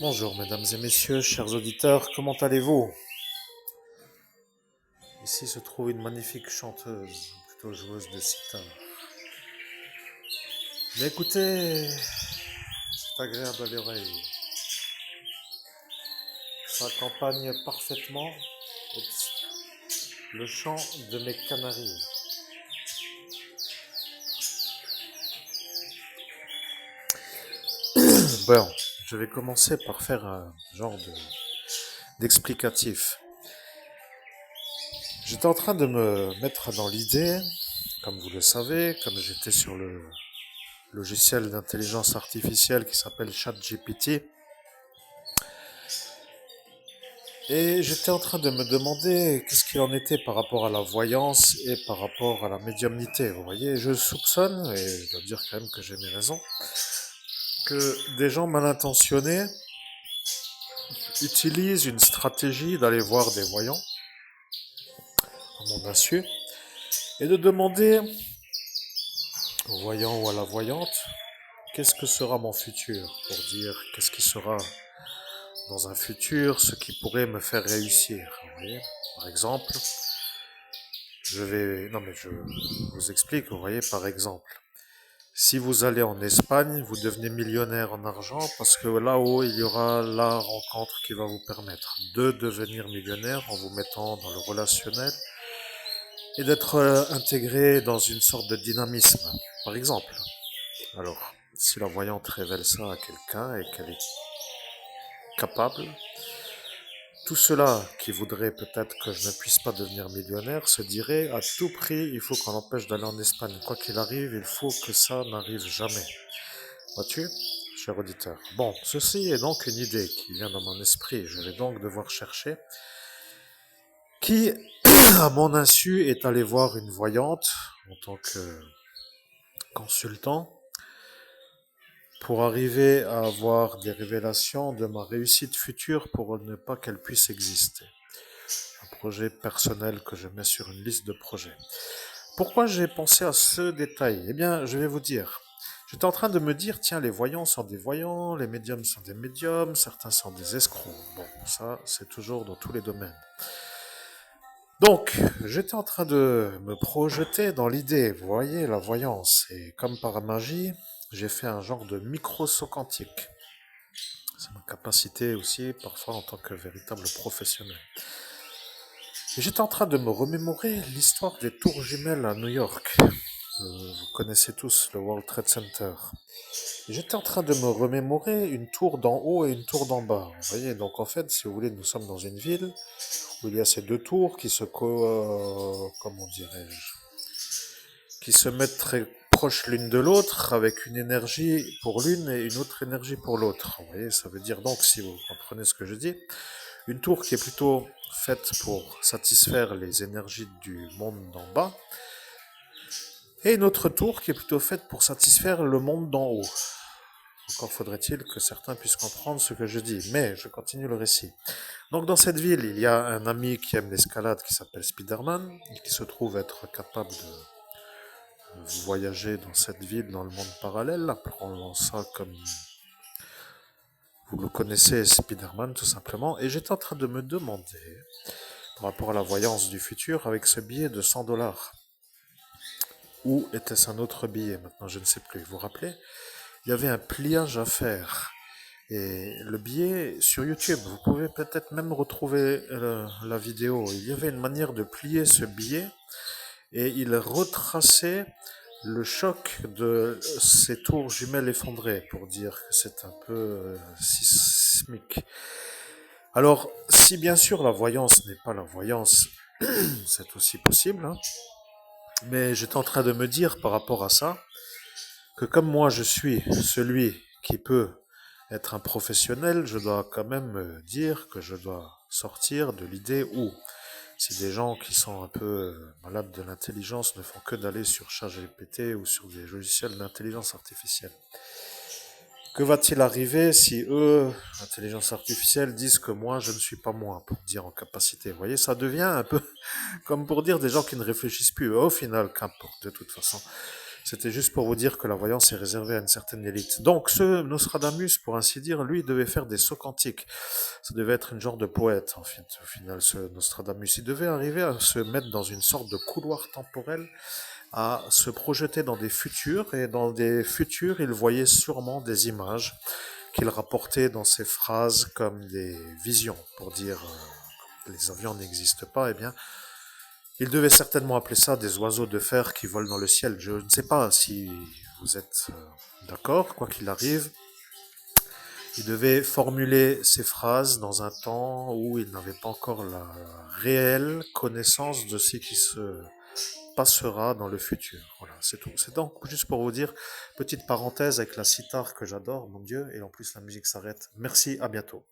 Bonjour mesdames et messieurs, chers auditeurs, comment allez-vous? Ici se trouve une magnifique chanteuse, ou plutôt joueuse de sitar. Mais écoutez, c'est agréable à l'oreille. Ça accompagne parfaitement le chant de mes canaris. Bon, je vais commencer par faire un genre d'explicatif. J'étais en train de me mettre dans l'idée, comme vous le savez, comme j'étais sur le logiciel d'intelligence artificielle qui s'appelle ChatGPT, et j'étais en train de me demander qu'est-ce qu'il en était par rapport à la voyance et par rapport à la médiumnité. Vous voyez, je soupçonne, et je dois dire quand même que j'ai mes raisons, que des gens mal intentionnés utilisent une stratégie d'aller voir des voyants, à mon insu, et de demander au voyant ou à la voyante qu'est-ce que sera mon futur, pour dire qu'est-ce qui sera dans un futur, ce qui pourrait me faire réussir. Vous voyez, par exemple, non mais je vous explique, vous voyez, par exemple, si vous allez en Espagne, vous devenez millionnaire en argent parce que là-haut, il y aura la rencontre qui va vous permettre de devenir millionnaire en vous mettant dans le relationnel et d'être intégré dans une sorte de dynamisme, par exemple. Alors, si la voyante révèle ça à quelqu'un et qu'elle est capable, tout cela qui voudrait peut-être que je ne puisse pas devenir millionnaire se dirait à tout prix, il faut qu'on l'empêche d'aller en Espagne. Quoi qu'il arrive, il faut que ça n'arrive jamais. Vois-tu, cher auditeur? Bon, ceci est donc une idée qui vient dans mon esprit. Je vais donc devoir chercher qui, à mon insu, est allé voir une voyante en tant que consultant pour arriver à avoir des révélations de ma réussite future pour ne pas qu'elle puisse exister. Un projet personnel que je mets sur une liste de projets. Pourquoi j'ai pensé à ce détail? Eh bien, je vais vous dire. J'étais en train de me dire, tiens, les voyants sont des voyants, les médiums sont des médiums, certains sont des escrocs. Bon, ça, c'est toujours dans tous les domaines. Donc, j'étais en train de me projeter dans l'idée, vous voyez, la voyance. Et comme par magie, j'ai fait un genre de micro-saut quantique. C'est ma capacité aussi, parfois en tant que véritable professionnel. Et j'étais en train de me remémorer l'histoire des tours jumelles à New York. Vous connaissez tous le World Trade Center. Et j'étais en train de me remémorer une tour d'en haut et une tour d'en bas. Vous voyez, donc en fait, si vous voulez, nous sommes dans une ville où il y a ces deux tours qui comment dirais-je, qui se mettent très proches l'une de l'autre avec une énergie pour l'une et une autre énergie pour l'autre. Vous voyez, ça veut dire donc, si vous comprenez ce que je dis, une tour qui est plutôt faite pour satisfaire les énergies du monde d'en bas et une autre tour qui est plutôt faite pour satisfaire le monde d'en haut. Encore faudrait-il que certains puissent comprendre ce que je dis, mais je continue le récit. Donc dans cette ville, il y a un ami qui aime l'escalade qui s'appelle Spider-Man, et qui se trouve être capable de voyager dans cette ville, dans le monde parallèle. Appelons ça comme vous le connaissez, Spider-Man tout simplement. Et j'étais en train de me demander, par rapport à la voyance du futur, avec ce billet de 100 dollars, où était-ce un autre billet? Maintenant, je ne sais plus. Vous vous rappelez? Il y avait un pliage à faire. Et le billet sur YouTube, vous pouvez peut-être même retrouver la vidéo. Il y avait une manière de plier ce billet et il retraçait le choc de ces tours jumelles effondrées pour dire que c'est un peu sismique. Alors, si bien sûr la voyance n'est pas la voyance, c'est aussi possible, hein, mais j'étais en train de me dire par rapport à ça que comme moi je suis celui qui peut être un professionnel, je dois quand même dire que je dois sortir de l'idée où si des gens qui sont un peu malades de l'intelligence ne font que d'aller sur ChatGPT ou sur des logiciels d'intelligence artificielle. Que va-t-il arriver si eux, l'intelligence artificielle, disent que moi, je ne suis pas moi, pour dire en capacité? Vous voyez, ça devient un peu comme pour dire des gens qui ne réfléchissent plus. Au final, qu'importe, de toute façon. C'était juste pour vous dire que la voyance est réservée à une certaine élite. Donc, ce Nostradamus, pour ainsi dire, lui, devait faire des sauts quantiques. Ça devait être une genre de poète, en fait, au final, ce Nostradamus. Il devait arriver à se mettre dans une sorte de couloir temporel, à se projeter dans des futurs, et dans des futurs, il voyait sûrement des images qu'il rapportait dans ses phrases comme des visions, pour dire que les avions n'existent pas, eh bien, il devait certainement appeler ça des oiseaux de fer qui volent dans le ciel. Je ne sais pas si vous êtes d'accord, quoi qu'il arrive. Il devait formuler ces phrases dans un temps où il n'avait pas encore la réelle connaissance de ce qui se passera dans le futur. Voilà, c'est tout. C'est donc juste pour vous dire, petite parenthèse avec la sitar que j'adore, mon Dieu, et en plus la musique s'arrête. Merci, à bientôt.